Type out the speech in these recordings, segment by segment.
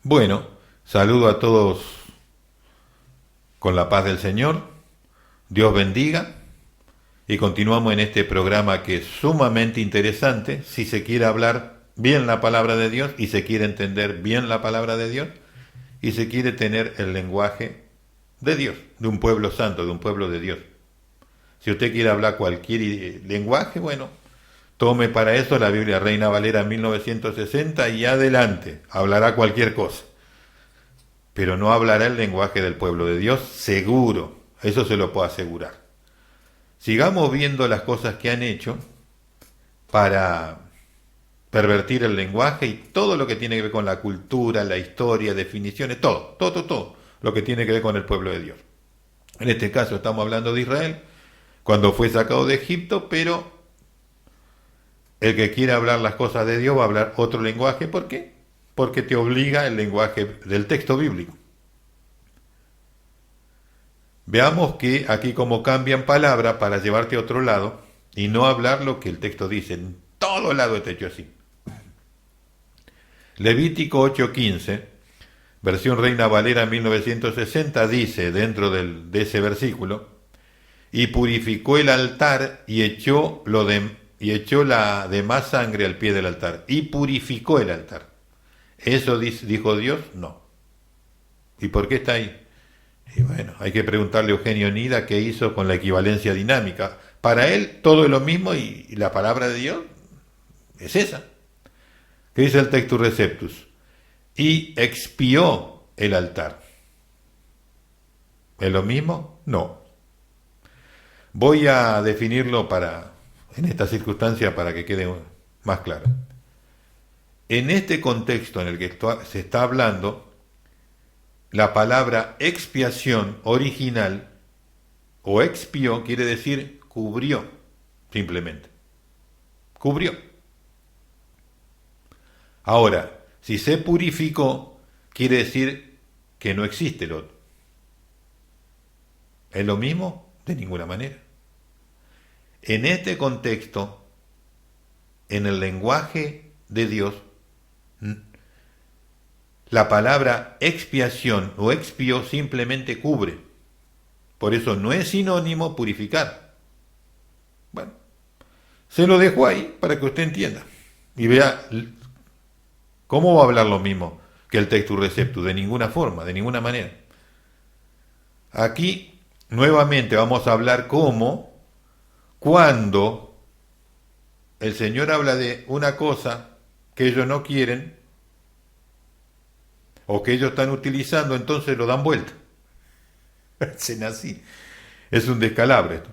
Bueno, saludo a todos con la paz del Señor. Dios bendiga. Y continuamos en este programa que es sumamente interesante si se quiere hablar bien la palabra de Dios y se quiere entender bien la palabra de Dios y se quiere tener el lenguaje de Dios, de un pueblo santo, de un pueblo de Dios. Si usted quiere hablar cualquier lenguaje, bueno, tome para eso la Biblia Reina Valera 1960 y adelante, hablará cualquier cosa, pero no hablará el lenguaje del pueblo de Dios, seguro, eso se lo puedo asegurar. Sigamos viendo las cosas que han hecho para pervertir el lenguaje y todo lo que tiene que ver con la cultura, la historia, definiciones, todo lo que tiene que ver con el pueblo de Dios. En este caso estamos hablando de Israel, cuando fue sacado de Egipto, pero el que quiere hablar las cosas de Dios va a hablar otro lenguaje. ¿Por qué? Porque te obliga el lenguaje del texto bíblico. Veamos que aquí como cambian palabra para llevarte a otro lado y no hablar lo que el texto dice. En todo lado está hecho así. Levítico 8:15, versión Reina Valera 1960, dice dentro de ese versículo: y purificó el altar y echó la demás sangre al pie del altar. Y purificó el altar. ¿Eso dijo Dios? No. ¿Y por qué está ahí? Y bueno, hay que preguntarle a Eugenio Nida qué hizo con la equivalencia dinámica. Para él todo es lo mismo y la palabra de Dios es esa. ¿Qué dice el Textus Receptus? Y expió el altar. ¿Es lo mismo? No. Voy a definirlo en esta circunstancia para que quede más claro. En este contexto en el que se está hablando, la palabra expiación original o expió quiere decir cubrió, simplemente. Cubrió. Ahora, si se purificó, quiere decir que no existe el otro. ¿Es lo mismo? De ninguna manera. En este contexto, en el lenguaje de Dios, la palabra expiación o expió simplemente cubre. Por eso no es sinónimo purificar. Bueno, se lo dejo ahí para que usted entienda y vea cómo va a hablar lo mismo que el Textus Receptus. De ninguna forma, de ninguna manera. Aquí nuevamente vamos a hablar cómo, cuando el Señor habla de una cosa que ellos no quieren o que ellos están utilizando, entonces lo dan vuelta. Hacen así. Es un descalabro esto.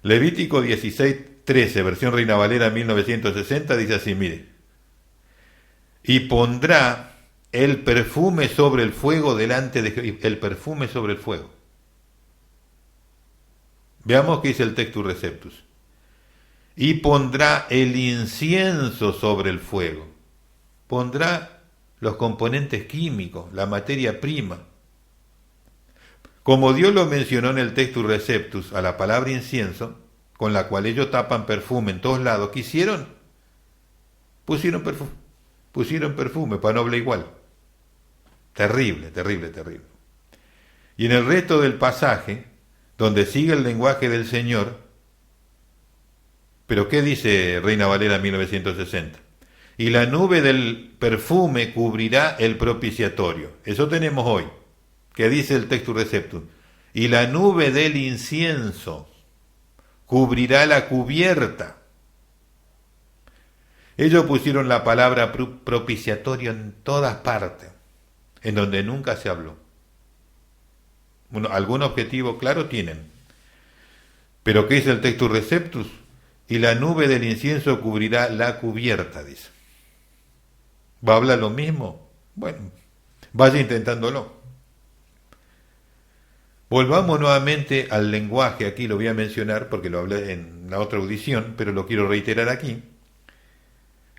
Levítico 16:13, versión Reina Valera 1960, dice así, mire. Y pondrá el perfume sobre el fuego delante de Jehová. El perfume sobre el fuego. Veamos qué dice el Textus Receptus. Y pondrá el incienso sobre el fuego. Pondrá los componentes químicos, la materia prima. Como Dios lo mencionó en el Textus Receptus a la palabra incienso, con la cual ellos tapan perfume en todos lados, ¿qué hicieron? Pusieron perfume para no hablar igual. Terrible, terrible, terrible. Y en el resto del pasaje, donde sigue el lenguaje del Señor, pero ¿qué dice Reina Valera 1960? Y la nube del perfume cubrirá el propiciatorio. Eso tenemos hoy. ¿Qué dice el Textus Receptus? Y la nube del incienso cubrirá la cubierta. Ellos pusieron la palabra propiciatorio en todas partes, en donde nunca se habló. Bueno, algún objetivo claro tienen. Pero ¿qué dice el Textus Receptus? Y la nube del incienso cubrirá la cubierta, dice. ¿Va a hablar lo mismo? Bueno, vaya intentándolo. Volvamos nuevamente al lenguaje, aquí lo voy a mencionar porque lo hablé en la otra audición, pero lo quiero reiterar aquí.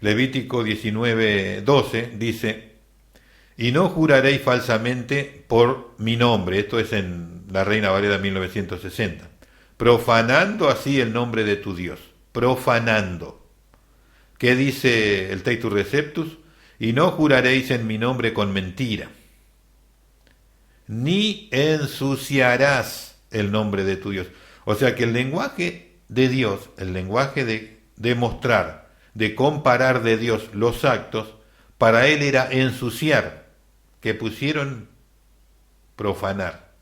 Levítico 19:12 dice: y no juraréis falsamente por mi nombre, esto es en la Reina Valera 1960, profanando así el nombre de tu Dios, profanando. ¿Qué dice el Textus Receptus? y no juraréis en mi nombre con mentira, ni ensuciarás el nombre de tu Dios. O sea que el lenguaje de Dios, el lenguaje de demostrar, de comparar de Dios los actos, para él era ensuciar, que pusieron profanar.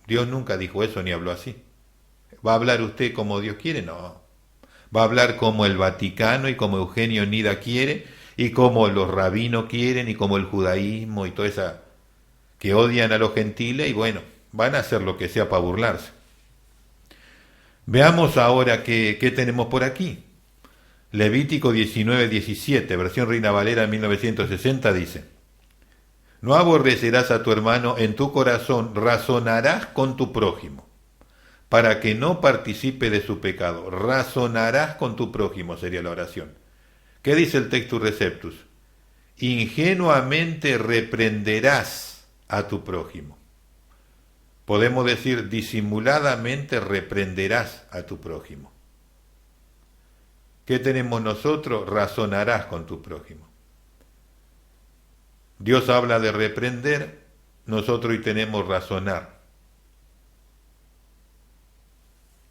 Dios nunca dijo eso ni habló así. ¿Va a hablar usted como Dios quiere? No. Va a hablar como el Vaticano y como Eugenio Nida quiere y como los rabinos quieren y como el judaísmo y toda esa que odian a los gentiles y bueno, van a hacer lo que sea para burlarse. Veamos ahora qué tenemos por aquí. Levítico 19:17, versión Reina Valera 1960 dice: no aborrecerás a tu hermano, en tu corazón razonarás con tu prójimo, para que no participe de su pecado. Razonarás con tu prójimo sería la oración. ¿Qué dice el Textus Receptus? Ingenuamente reprenderás a tu prójimo. Podemos decir disimuladamente reprenderás a tu prójimo. ¿Qué tenemos nosotros? Razonarás con tu prójimo. Dios habla de reprender, nosotros hoy tenemos razonar.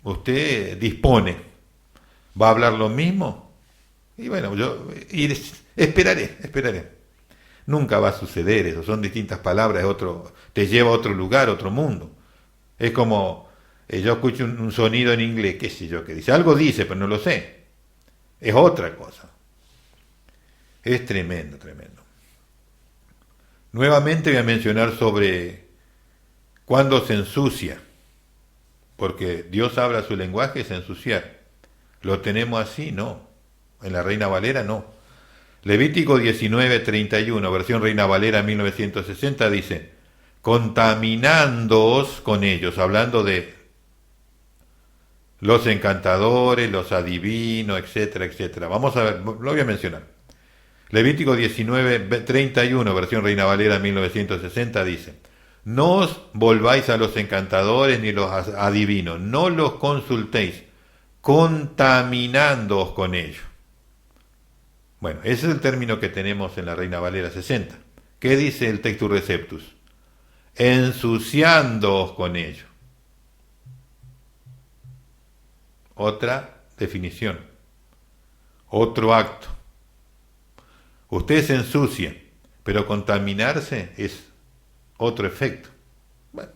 Usted dispone, ¿va a hablar lo mismo? Y bueno, yo esperaré. Nunca va a suceder eso, son distintas palabras, te lleva a otro lugar, a otro mundo. Es como, yo escucho un sonido en inglés, qué sé yo, que dice, algo dice, pero no lo sé. Es otra cosa. Es tremendo. Nuevamente voy a mencionar sobre cuándo se ensucia, porque Dios habla su lenguaje es ensuciar. ¿Lo tenemos así? No. En la Reina Valera no. Levítico 19:31, versión Reina Valera 1960 dice: contaminándoos con ellos, hablando de los encantadores, los adivinos, etcétera. Vamos a ver, lo voy a mencionar. Levítico 19:31, versión Reina Valera 1960 dice: no os volváis a los encantadores ni los adivinos, no los consultéis, contaminándoos con ellos. Bueno, ese es el término que tenemos en la Reina Valera 60. ¿Qué dice el Textus Receptus? Ensuciándoos con ellos. Otra definición, otro acto. Usted se ensucia, pero contaminarse es otro efecto. Bueno.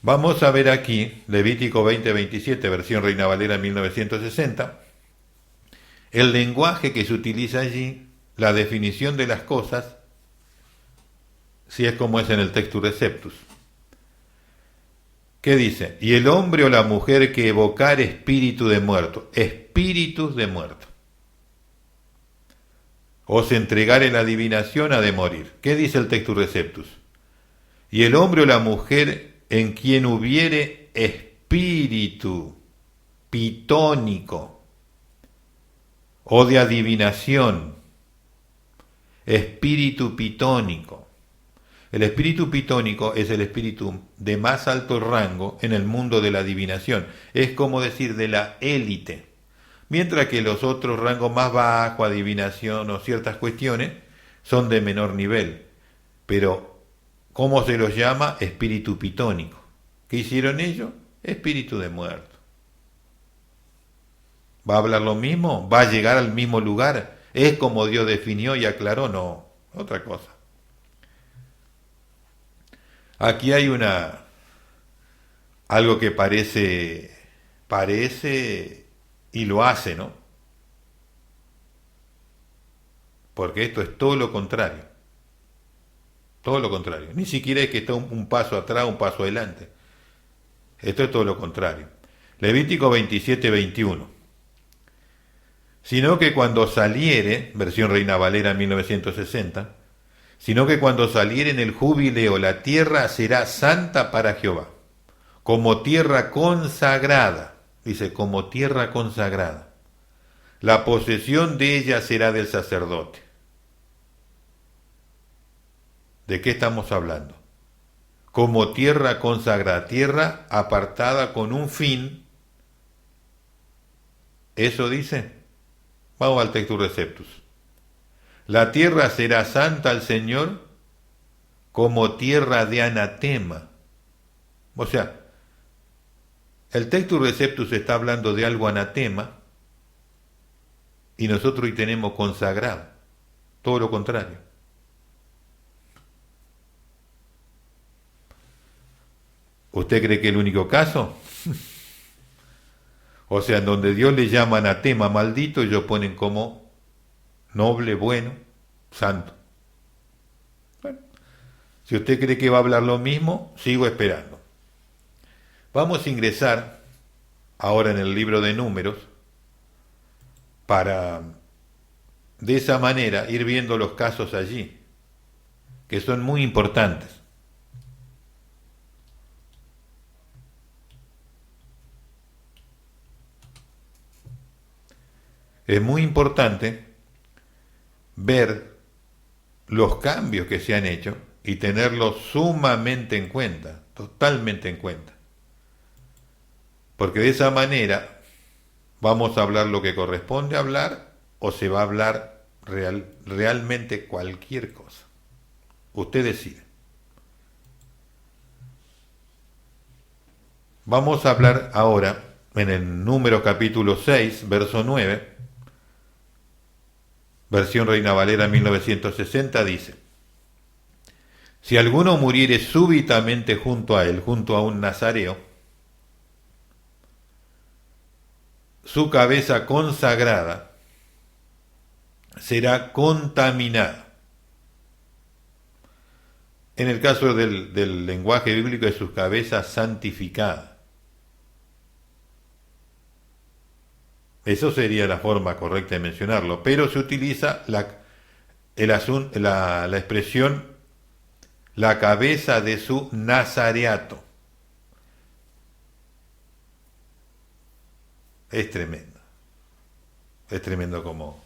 Vamos a ver aquí, Levítico 20:27, versión Reina Valera 1960, el lenguaje que se utiliza allí, la definición de las cosas, si es como es en el Textus Receptus. ¿Qué dice? Y el hombre o la mujer que evocar espíritu de muerto, espíritus de muerto, os entregare la adivinación ha de morir. ¿Qué dice el Textus Receptus? Y el hombre o la mujer en quien hubiere espíritu pitónico o de adivinación, espíritu pitónico. El espíritu pitónico es el espíritu de más alto rango en el mundo de la adivinación. Es como decir de la élite. Mientras que los otros rangos más bajos, adivinación o ciertas cuestiones, son de menor nivel. Pero, ¿cómo se los llama? Espíritu pitónico. ¿Qué hicieron ellos? Espíritu de muerto. ¿Va a hablar lo mismo? ¿Va a llegar al mismo lugar? ¿Es como Dios definió y aclaró? No, otra cosa. Aquí hay algo que parece y lo hace, ¿no? Porque esto es todo lo contrario. Todo lo contrario. Ni siquiera es que está un paso atrás, un paso adelante. Esto es todo lo contrario. Levítico 27:21. Sino que cuando saliere, versión Reina Valera 1960, sino que cuando saliere en el jubileo la tierra será santa para Jehová, como tierra consagrada. Dice, como tierra consagrada. La posesión de ella será del sacerdote. ¿De qué estamos hablando? Como tierra consagrada, tierra apartada con un fin. ¿Eso dice? Vamos al Textus Receptus. La tierra será santa al Señor como tierra de anatema. O sea, el Textus Receptus está hablando de algo anatema y nosotros hoy tenemos consagrado. Todo lo contrario. ¿Usted cree que es el único caso? O sea, en donde Dios le llama anatema maldito, ellos ponen como noble, bueno, santo. Bueno, si usted cree que va a hablar lo mismo, sigo esperando. Vamos a ingresar ahora en el libro de Números para de esa manera ir viendo los casos allí, que son muy importantes. Es muy importante ver los cambios que se han hecho y tenerlos sumamente en cuenta, totalmente en cuenta. Porque de esa manera vamos a hablar lo que corresponde hablar o se va a hablar realmente cualquier cosa. Usted decide. Vamos a hablar ahora en el Número capítulo 6, verso 9, versión Reina Valera 1960, dice: si alguno muriere súbitamente junto a él, junto a un nazareo, su cabeza consagrada será contaminada. En el caso del lenguaje bíblico, es su cabeza santificada. Eso sería la forma correcta de mencionarlo, pero se utiliza la expresión la cabeza de su nazareato. Es tremendo como...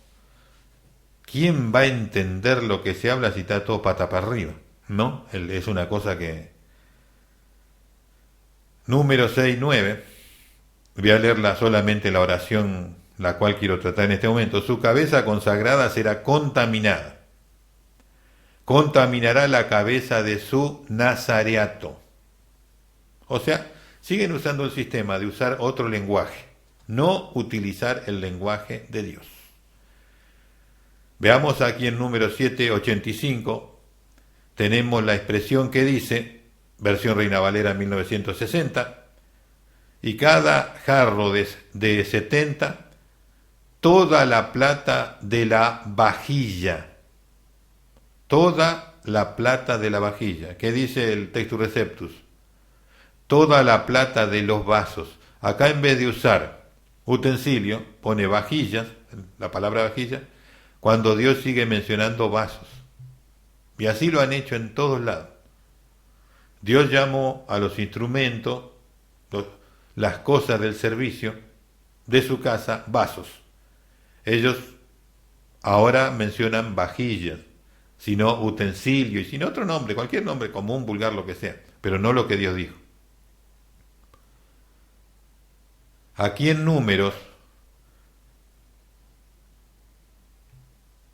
¿Quién va a entender lo que se habla si está todo pata para arriba? ¿No? Es una cosa que... Número 6, 9... Voy a leerla solamente la oración, la cual quiero tratar en este momento. Su cabeza consagrada será contaminada. Contaminará la cabeza de su nazareato. O sea, siguen usando el sistema de usar otro lenguaje, no utilizar el lenguaje de Dios. Veamos aquí en Número 785, tenemos la expresión que dice, versión Reina Valera 1960, y cada jarro de 70, toda la plata de la vajilla. Toda la plata de la vajilla. ¿Qué dice el Textus Receptus? Toda la plata de los vasos. Acá en vez de usar utensilio, pone vajillas, la palabra vajilla, cuando Dios sigue mencionando vasos. Y así lo han hecho en todos lados. Dios llamó a los instrumentos, las cosas del servicio de su casa, vasos. Ellos ahora mencionan vajillas, sino utensilio, y sin otro nombre, cualquier nombre común, vulgar, lo que sea, pero no lo que Dios dijo. Aquí en Números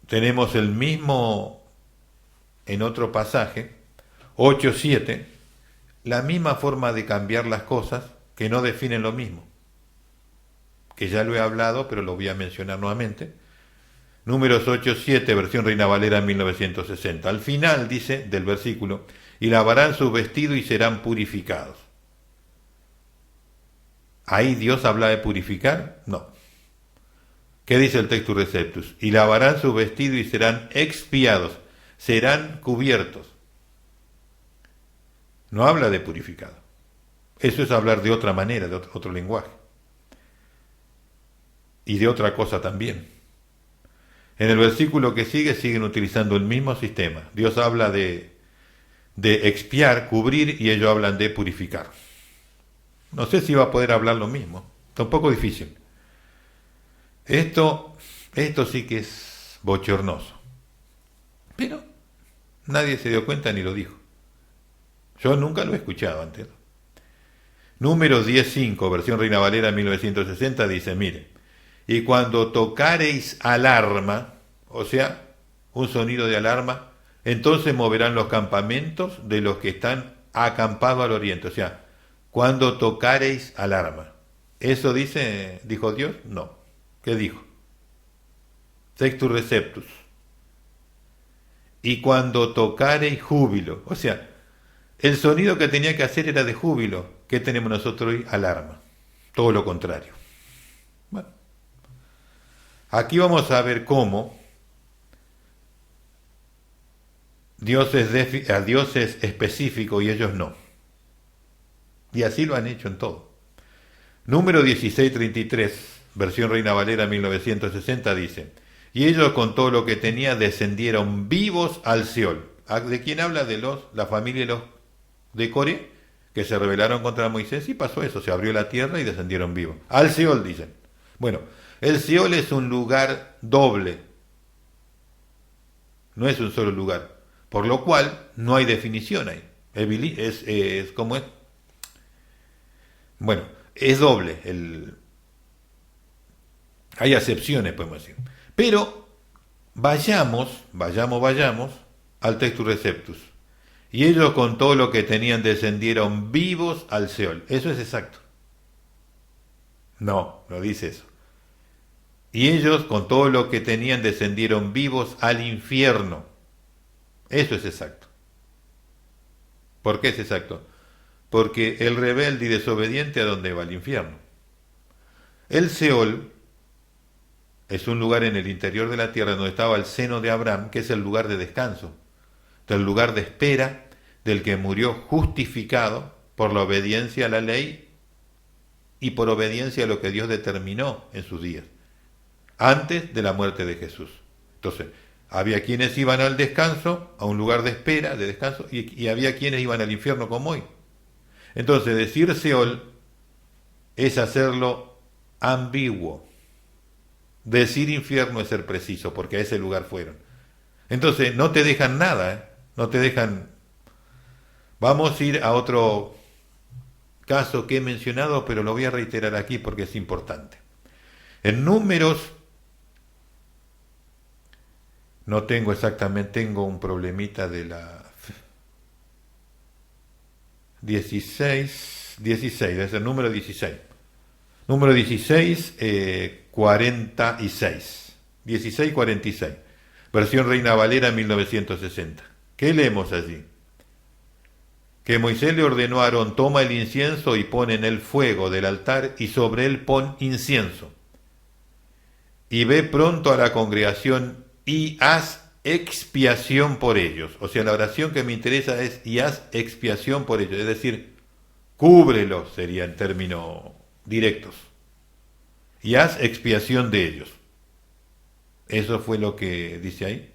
tenemos el mismo, en otro pasaje, 8:7, la misma forma de cambiar las cosas que no definen lo mismo, que ya lo he hablado, pero lo voy a mencionar nuevamente. Números 8:7, versión Reina Valera 1960. Al final dice del versículo, y lavarán sus vestidos y serán purificados. ¿Ahí Dios habla de purificar? No. ¿Qué dice el Textus Receptus? Y lavarán sus vestidos y serán expiados, serán cubiertos. No habla de purificado. Eso es hablar de otra manera, de otro lenguaje. Y de otra cosa también. En el versículo que sigue, siguen utilizando el mismo sistema. Dios habla de expiar, cubrir, y ellos hablan de purificar. No sé si va a poder hablar lo mismo. Está un poco difícil. Esto sí que es bochornoso. Pero nadie se dio cuenta ni lo dijo. Yo nunca lo he escuchado antes. Número 10.5, versión Reina Valera 1960, dice, mire, y cuando tocareis alarma, o sea, un sonido de alarma, entonces moverán los campamentos de los que están acampados al oriente. O sea, cuando tocareis alarma. ¿Eso dijo Dios? No. ¿Qué dijo? Textus receptus. Y cuando tocareis júbilo. O sea, el sonido que tenía que hacer era de júbilo. ¿Qué tenemos nosotros hoy? Alarma. Todo lo contrario. Bueno, aquí vamos a ver cómo Dios es específico y ellos no. Y así lo han hecho en todo. Número 1633, versión Reina Valera 1960 dice: y ellos con todo lo que tenía descendieron vivos al Seol. ¿De quién habla? De la familia de Coré, que se rebelaron contra Moisés, y pasó eso, se abrió la tierra y descendieron vivos. Al Seol dicen. Bueno, el Seol es un lugar doble, no es un solo lugar, por lo cual no hay definición ahí. ¿Cómo es? Bueno, es doble. Hay acepciones, podemos decir. Pero vayamos al Textus Receptus. Y ellos con todo lo que tenían descendieron vivos al Seol. ¿Eso es exacto? No, no dice eso. Y ellos con todo lo que tenían descendieron vivos al infierno. Eso es exacto. ¿Por qué es exacto? Porque el rebelde y desobediente, ¿a dónde va? Al infierno. El Seol es un lugar en el interior de la tierra donde estaba el seno de Abraham, que es el lugar de descanso, del lugar de espera del que murió justificado por la obediencia a la ley y por obediencia a lo que Dios determinó en sus días, antes de la muerte de Jesús. Entonces, había quienes iban al descanso, a un lugar de espera, de descanso, y había quienes iban al infierno como hoy. Entonces, decir Seol es hacerlo ambiguo. Decir infierno es ser preciso, porque a ese lugar fueron. Entonces, no te dejan nada, no te dejan. Vamos a ir a otro caso que he mencionado, pero lo voy a reiterar aquí porque es importante. En Números, no tengo exactamente, tengo un problemita de la 16, es el número 16. Número 16, 46. 1646. Versión Reina Valera 1960. ¿Qué leemos allí? Que Moisés le ordenó a Aarón: toma el incienso y pon en el fuego del altar y sobre él pon incienso. Y ve pronto a la congregación y haz expiación por ellos. O sea, la oración que me interesa es: y haz expiación por ellos. Es decir, cúbrelos, sería en términos directos. Y haz expiación de ellos. ¿Eso fue lo que dice ahí?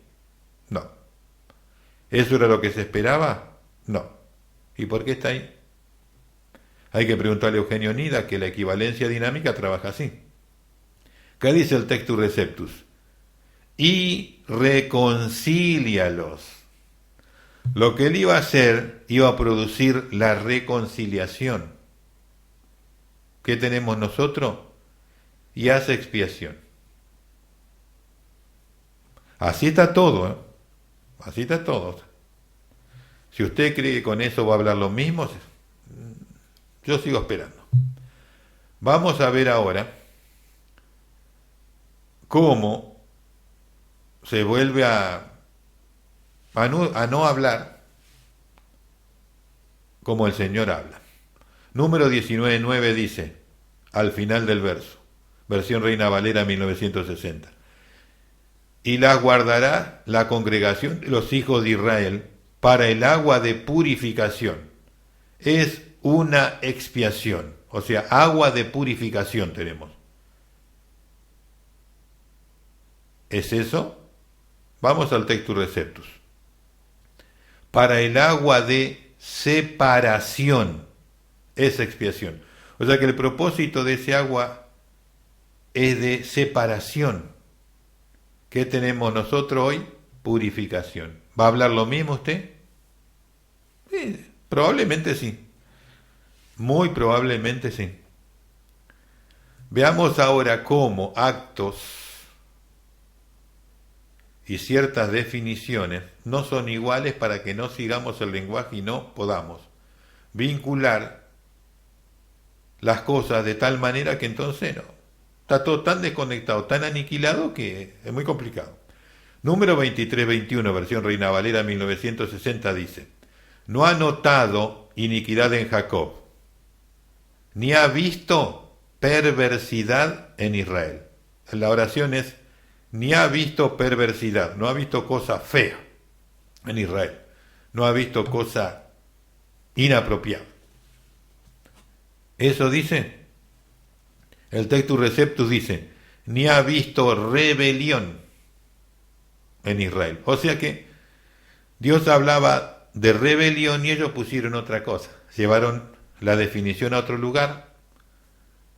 No. ¿Eso era lo que se esperaba? No. ¿Y por qué está ahí? Hay que preguntarle a Eugenio Nida, que la equivalencia dinámica trabaja así. ¿Qué dice el Textus Receptus? Y reconcílialos. Lo que él iba a hacer iba a producir la reconciliación. ¿Qué tenemos nosotros? Y hace expiación. Así está todo, ¿eh? Así está todo. Si usted cree que con eso va a hablar lo mismo, yo sigo esperando. Vamos a ver ahora cómo se vuelve a no hablar como el Señor habla. Número 19.9 dice, al final del verso, versión Reina Valera 1960, y las guardará la congregación de los hijos de Israel para el agua de purificación. Es una expiación, o sea, agua de purificación tenemos. ¿Es eso? Vamos al Textus Receptus. Para el agua de separación es expiación. O sea que el propósito de ese agua es de separación. ¿Qué tenemos nosotros hoy? Purificación. ¿Va a hablar lo mismo usted? Probablemente sí. Muy probablemente sí. Veamos ahora cómo actos y ciertas definiciones no son iguales para que no sigamos el lenguaje y no podamos vincular las cosas de tal manera que entonces no. Está todo tan desconectado, tan aniquilado que es muy complicado. Número 2321, versión Reina Valera 1960 dice: no ha notado iniquidad en Jacob, ni ha visto perversidad en Israel. La oración es: ni ha visto perversidad, no ha visto cosa fea en Israel, no ha visto cosa inapropiada. Eso dice, el Textus Receptus dice, ni ha visto rebelión en Israel. O sea que Dios hablaba de rebelión y ellos pusieron otra cosa, llevaron la definición a otro lugar,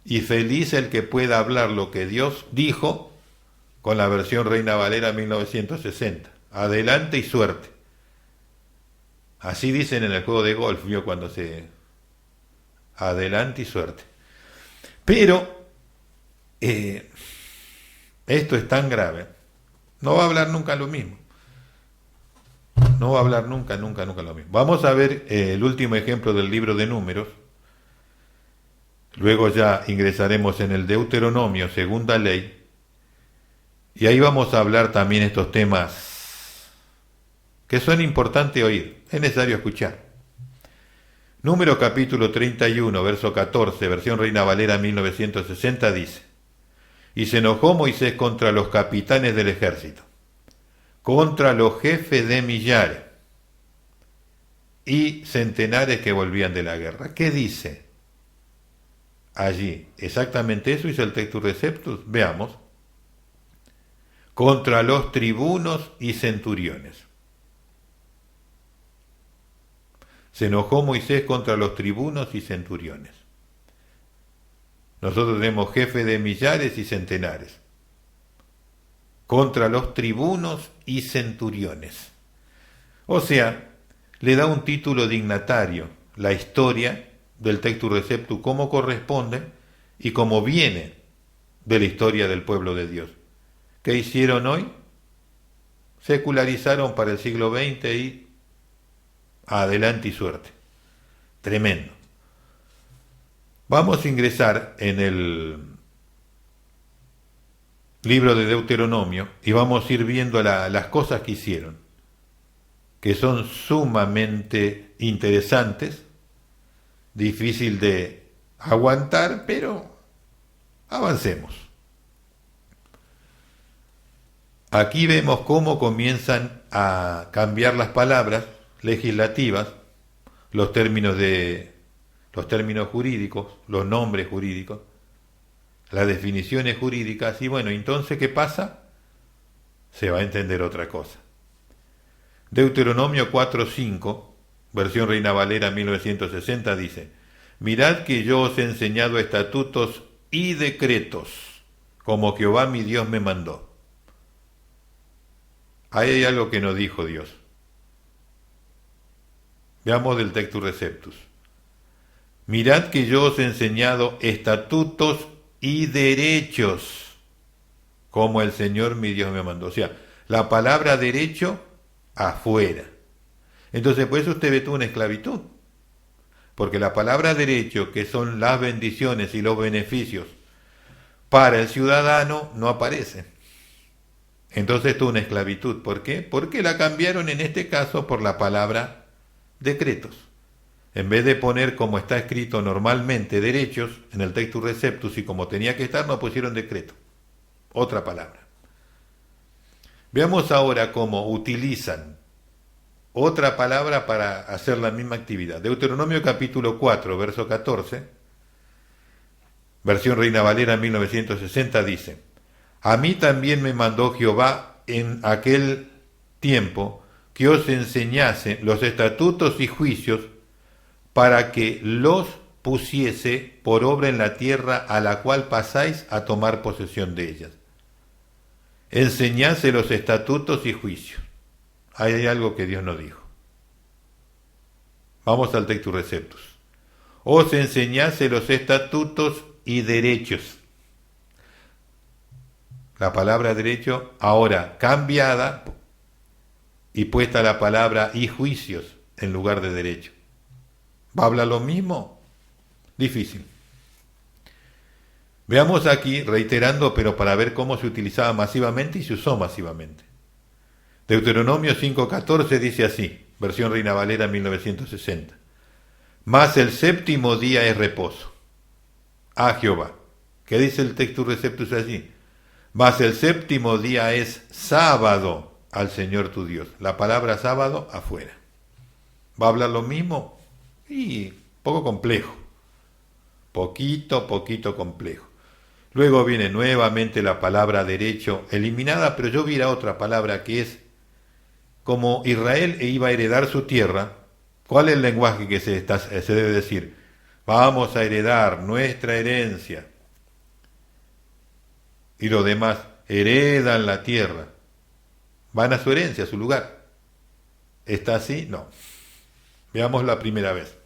y feliz el que pueda hablar lo que Dios dijo con la versión Reina Valera 1960. Adelante y suerte. Así dicen en el juego de golf, vio cuando se... Adelante y suerte. Pero esto es tan grave, no va a hablar nunca lo mismo. No va a hablar nunca lo mismo. Vamos a ver el último ejemplo del libro de Números. Luego ya ingresaremos en el Deuteronomio, segunda ley. Y ahí vamos a hablar también estos temas que son importantes oír, es necesario escuchar. Número capítulo 31, verso 14, versión Reina Valera 1960 dice: y se enojó Moisés contra los capitanes del ejército, contra los jefes de millares y centenares que volvían de la guerra. ¿Qué dice allí? Exactamente eso dice el Textus Receptus. Veamos. Contra los tribunos y centuriones. Se enojó Moisés contra los tribunos y centuriones. Nosotros tenemos jefe de millares y centenares. Contra los tribunos y centuriones. O sea, le da un título dignatario, la historia del Textus Receptus, como corresponde y como viene de la historia del pueblo de Dios. ¿Qué hicieron hoy? Secularizaron para el siglo XX y adelante y suerte. Tremendo. Vamos a ingresar en el libro de Deuteronomio y vamos a ir viendo las cosas que hicieron, que son sumamente interesantes, difícil de aguantar, pero avancemos. Aquí vemos cómo comienzan a cambiar las palabras legislativas, los términos jurídicos, los nombres jurídicos, las definiciones jurídicas, y bueno, entonces ¿qué pasa? Se va a entender otra cosa. Deuteronomio 4:5, versión Reina Valera 1960 dice: mirad que yo os he enseñado estatutos y decretos, como Jehová mi Dios me mandó. Ahí hay algo que no dijo Dios. Veamos del Textus Receptus. Mirad que yo os he enseñado estatutos y derechos, como el Señor mi Dios me mandó. O sea, la palabra derecho afuera. Entonces, por eso usted ve tú una esclavitud. Porque la palabra derecho, que son las bendiciones y los beneficios para el ciudadano, no aparece. Entonces esto es una esclavitud. ¿Por qué? Porque la cambiaron en este caso por la palabra decretos. En vez de poner como está escrito normalmente derechos en el Textus Receptus y como tenía que estar, no pusieron decreto. Otra palabra. Veamos ahora cómo utilizan otra palabra para hacer la misma actividad. Deuteronomio capítulo 4, verso 14, versión Reina Valera 1960 dice: a mí también me mandó Jehová en aquel tiempo que os enseñase los estatutos y juicios para que los pusiese por obra en la tierra a la cual pasáis a tomar posesión de ellas. Enseñase los estatutos y juicios. Ahí hay algo que Dios no dijo. Vamos al Textus Receptus. Os enseñase los estatutos y derechos. La palabra derecho ahora cambiada y puesta la palabra y juicios en lugar de derecho. ¿Va a hablar lo mismo? Difícil. Veamos aquí, reiterando, pero para ver cómo se utilizaba masivamente y se usó masivamente. Deuteronomio 5:14 dice así, versión Reina Valera 1960. Mas el séptimo día es reposo a Jehová. ¿Qué dice el Textus Receptus allí? Mas el séptimo día es sábado al Señor tu Dios. La palabra sábado afuera. ¿Va a hablar lo mismo? Y poco complejo. Poquito complejo. Luego viene nuevamente la palabra derecho eliminada, pero yo vi otra palabra que es como Israel iba a heredar su tierra. ¿Cuál es el lenguaje que se debe decir? Vamos a heredar nuestra herencia. Y los demás heredan la tierra. Van a su herencia, a su lugar. ¿Está así? No. Veamos la primera vez.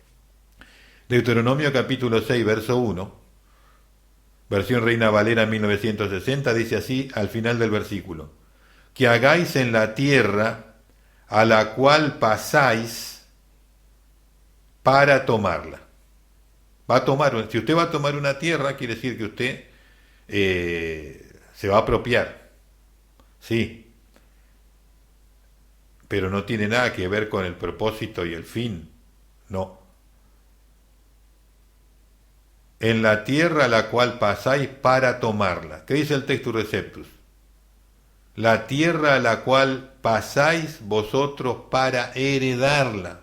Deuteronomio capítulo 6, verso 1, versión Reina Valera 1960, dice así al final del versículo: que hagáis en la tierra a la cual pasáis para tomarla. Si usted va a tomar una tierra, quiere decir que usted se va a apropiar. Sí, pero no tiene nada que ver con el propósito y el fin. No. En la tierra a la cual pasáis para tomarla. ¿Qué dice el Textus Receptus? La tierra a la cual pasáis vosotros para heredarla.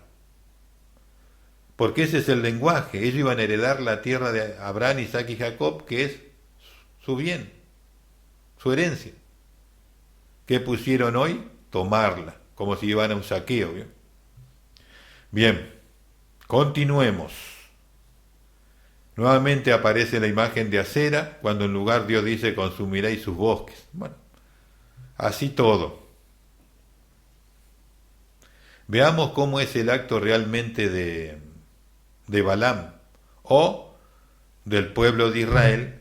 Porque ese es el lenguaje. Ellos iban a heredar la tierra de Abraham, Isaac y Jacob, que es su bien, su herencia. ¿Qué pusieron hoy? Tomarla, como si iban a un saqueo. Bien, continuemos. Nuevamente aparece la imagen de acera, cuando en lugar Dios dice consumiréis sus bosques. Bueno, así todo. Veamos cómo es el acto realmente de Balaam o del pueblo de Israel,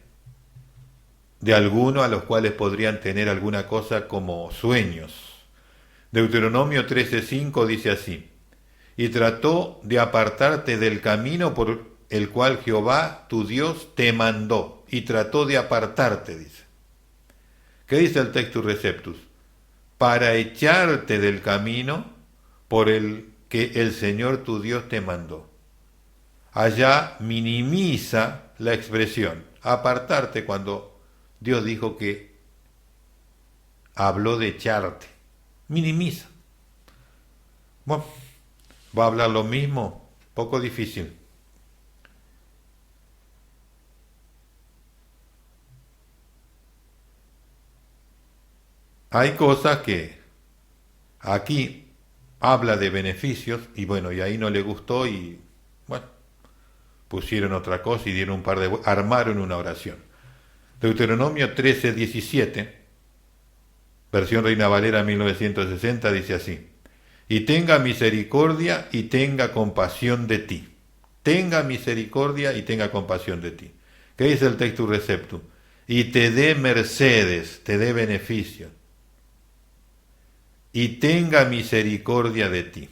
de algunos a los cuales podrían tener alguna cosa como sueños. Deuteronomio 13:5 dice así: y trató de apartarte del camino por el cual Jehová tu Dios te mandó, y trató de apartarte, dice. ¿Qué dice el Textus Receptus? Para echarte del camino por el que el Señor tu Dios te mandó. Allá minimiza la expresión apartarte cuando Dios dijo que habló de echarte. Minimiza. Bueno, ¿va a hablar lo mismo? Poco difícil. Hay cosas que aquí habla de beneficios y bueno, y ahí no le gustó y bueno, pusieron otra cosa y dieron armaron una oración. Deuteronomio 13:17, versión Reina Valera 1960, dice así: y tenga misericordia y tenga compasión de ti. Tenga misericordia y tenga compasión de ti. ¿Qué dice el Textus Receptus? Y te dé mercedes, te dé beneficio. Y tenga misericordia de ti.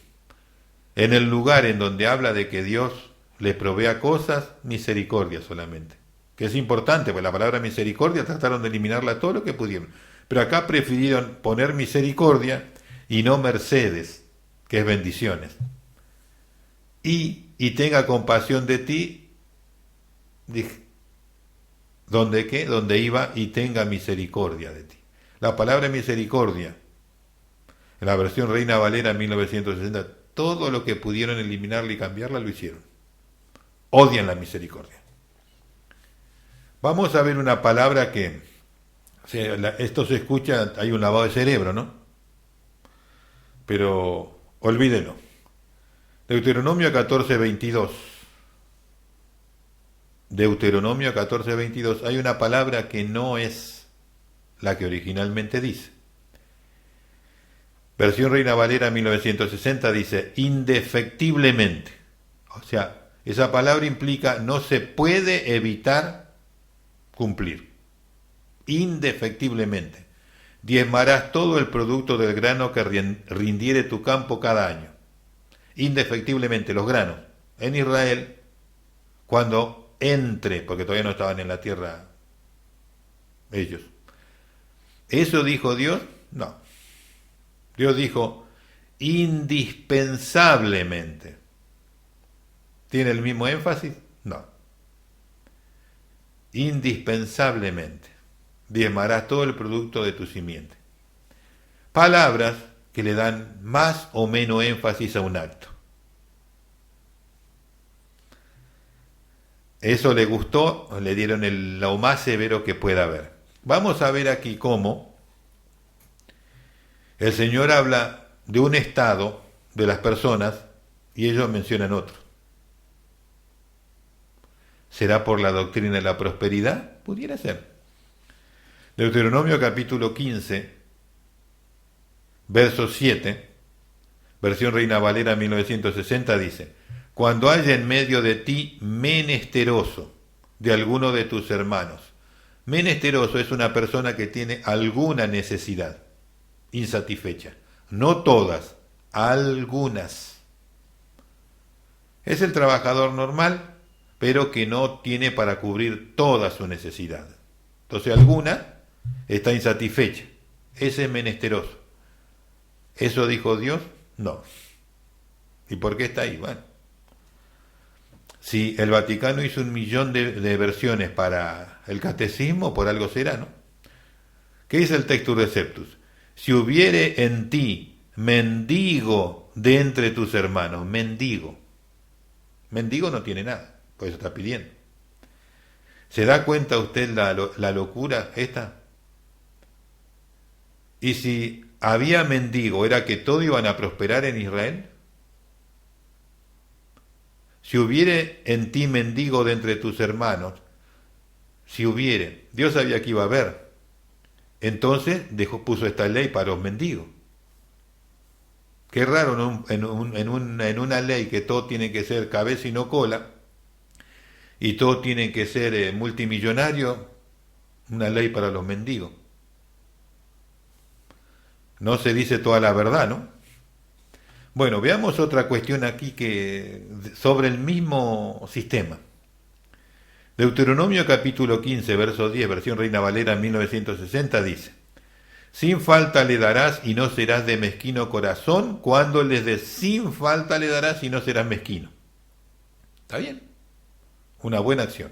En el lugar en donde habla de que Dios le provea cosas, misericordia solamente. Que es importante, pues la palabra misericordia trataron de eliminarla todo lo que pudieron. Pero acá prefirieron poner misericordia y no mercedes, que es bendiciones. Y tenga compasión de ti, dije, ¿dónde qué? Donde iba y tenga misericordia de ti. La palabra misericordia, en la versión Reina Valera 1960, todo lo que pudieron eliminarla y cambiarla lo hicieron. Odian la misericordia. Vamos a ver una palabra que, esto se escucha, hay un lavado de cerebro, ¿no? Pero olvídelo. Deuteronomio 14:22. Deuteronomio 14:22. Hay una palabra que no es la que originalmente dice. Versión Reina Valera 1960 dice indefectiblemente. O sea, esa palabra implica no se puede evitar cumplir. indefectiblemente. Diezmarás todo el producto del grano que rindiere tu campo cada año. Indefectiblemente, los granos. En Israel, cuando entre, porque todavía no estaban en la tierra ellos. ¿Eso dijo Dios? No. Dios dijo indispensablemente. ¿Tiene el mismo énfasis? No. Indispensablemente. Diezmarás todo el producto de tu simiente. Palabras que le dan más o menos énfasis a un acto. Eso le gustó, le dieron lo más severo que pueda haber. Vamos a ver aquí cómo el Señor habla de un estado de las personas y ellos mencionan otro. ¿Será por la doctrina de la prosperidad? Pudiera ser. Deuteronomio capítulo 15, verso 7, versión Reina Valera 1960 dice: cuando haya en medio de ti menesteroso de alguno de tus hermanos. Menesteroso es una persona que tiene alguna necesidad insatisfecha. No todas, algunas. Es el trabajador normal, pero que no tiene para cubrir toda su necesidad. Entonces alguna está insatisfecha. Ese es menesteroso. ¿Eso dijo Dios? No. ¿Y por qué está ahí? Bueno, si el Vaticano hizo 1.000.000 de versiones para el catecismo, por algo será, ¿no? ¿Qué dice el Textus Receptus? Si hubiere en ti mendigo de entre tus hermanos, mendigo. Mendigo no tiene nada, por eso está pidiendo. ¿Se da cuenta usted la locura esta? Y si había mendigo, ¿era que todos iban a prosperar en Israel? Si hubiere en ti mendigo de entre tus hermanos, si hubiere, Dios sabía que iba a haber. Entonces puso esta ley para los mendigos. Qué raro, ¿no? En una ley que todo tiene que ser cabeza y no cola, y todo tiene que ser multimillonario, una ley para los mendigos. No se dice toda la verdad, ¿no? Bueno, veamos otra cuestión aquí sobre el mismo sistema. Deuteronomio capítulo 15, verso 10, versión Reina Valera 1960 dice: sin falta le darás y no serás de mezquino corazón cuando les des. Sin falta le darás y no serás mezquino. ¿Está bien? Una buena acción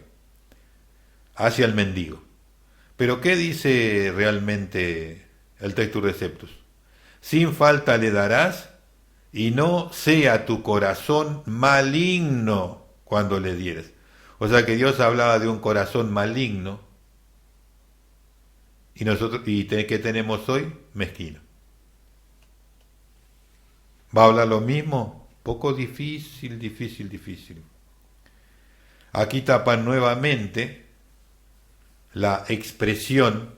hacia el mendigo. Pero ¿qué dice realmente el Textus Receptus? Sin falta le darás y no sea tu corazón maligno cuando le dieres. O sea que Dios hablaba de un corazón maligno y nosotros, ¿qué tenemos hoy? Mezquino. ¿Va a hablar lo mismo? Poco difícil. Aquí tapan nuevamente la expresión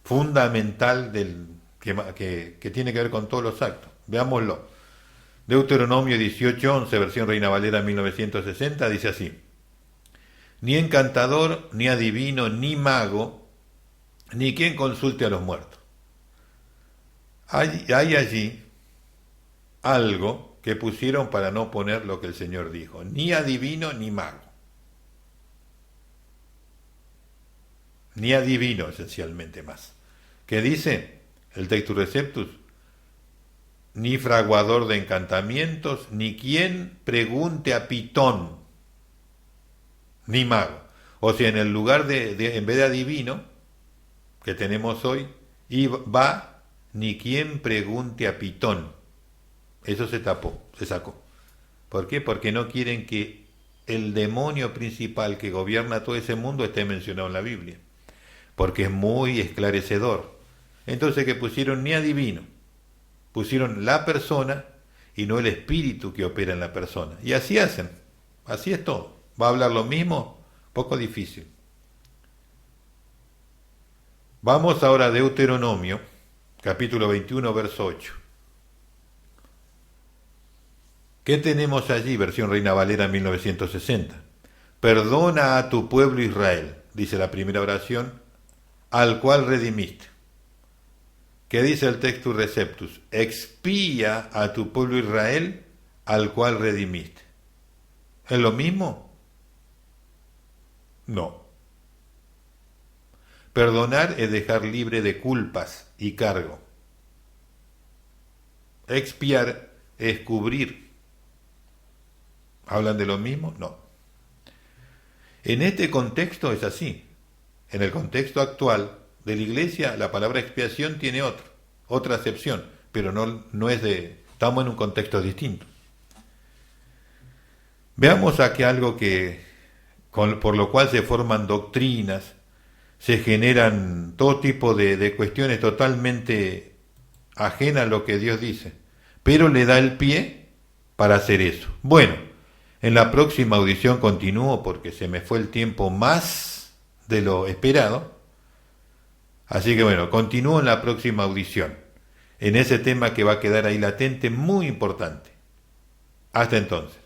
fundamental que tiene que ver con todos los actos. Veámoslo. Deuteronomio 18:11, versión Reina Valera 1960, dice así: ni encantador, ni adivino, ni mago, ni quien consulte a los muertos. Hay allí algo que pusieron para no poner lo que el Señor dijo: ni adivino, ni mago. Ni adivino, esencialmente más. ¿Qué dice el Textus Receptus? Ni fraguador de encantamientos, ni quien pregunte a pitón, ni mago. O sea, en el lugar en vez de adivino, que tenemos hoy, y va ni quien pregunte a pitón. Eso se sacó. ¿Por qué? Porque no quieren que el demonio principal que gobierna todo ese mundo esté mencionado en la Biblia. Porque es muy esclarecedor. Entonces, que pusieron ni adivino, pusieron la persona y no el espíritu que opera en la persona. Y así hacen, así es todo. ¿Va a hablar lo mismo? Poco difícil. Vamos ahora a Deuteronomio, capítulo 21, verso 8. ¿Qué tenemos allí? Versión Reina Valera 1960. Perdona a tu pueblo Israel, dice la primera oración al cual redimiste. ¿Qué dice el Textus Receptus? Expía a tu pueblo Israel, al cual redimiste. ¿Es lo mismo? No. Perdonar es dejar libre de culpas y cargo. Expiar es cubrir. ¿Hablan de lo mismo? No. En este contexto es así. En el contexto actual de la Iglesia, la palabra expiación tiene otra acepción, pero no es de... Estamos en un contexto distinto. Veamos aquí algo por lo cual se forman doctrinas, se generan todo tipo de cuestiones totalmente ajenas a lo que Dios dice, pero le da el pie para hacer eso. Bueno, en la próxima audición continúo porque se me fue el tiempo más de lo esperado, así que bueno, continúo en la próxima audición, en ese tema que va a quedar ahí latente, muy importante. Hasta entonces.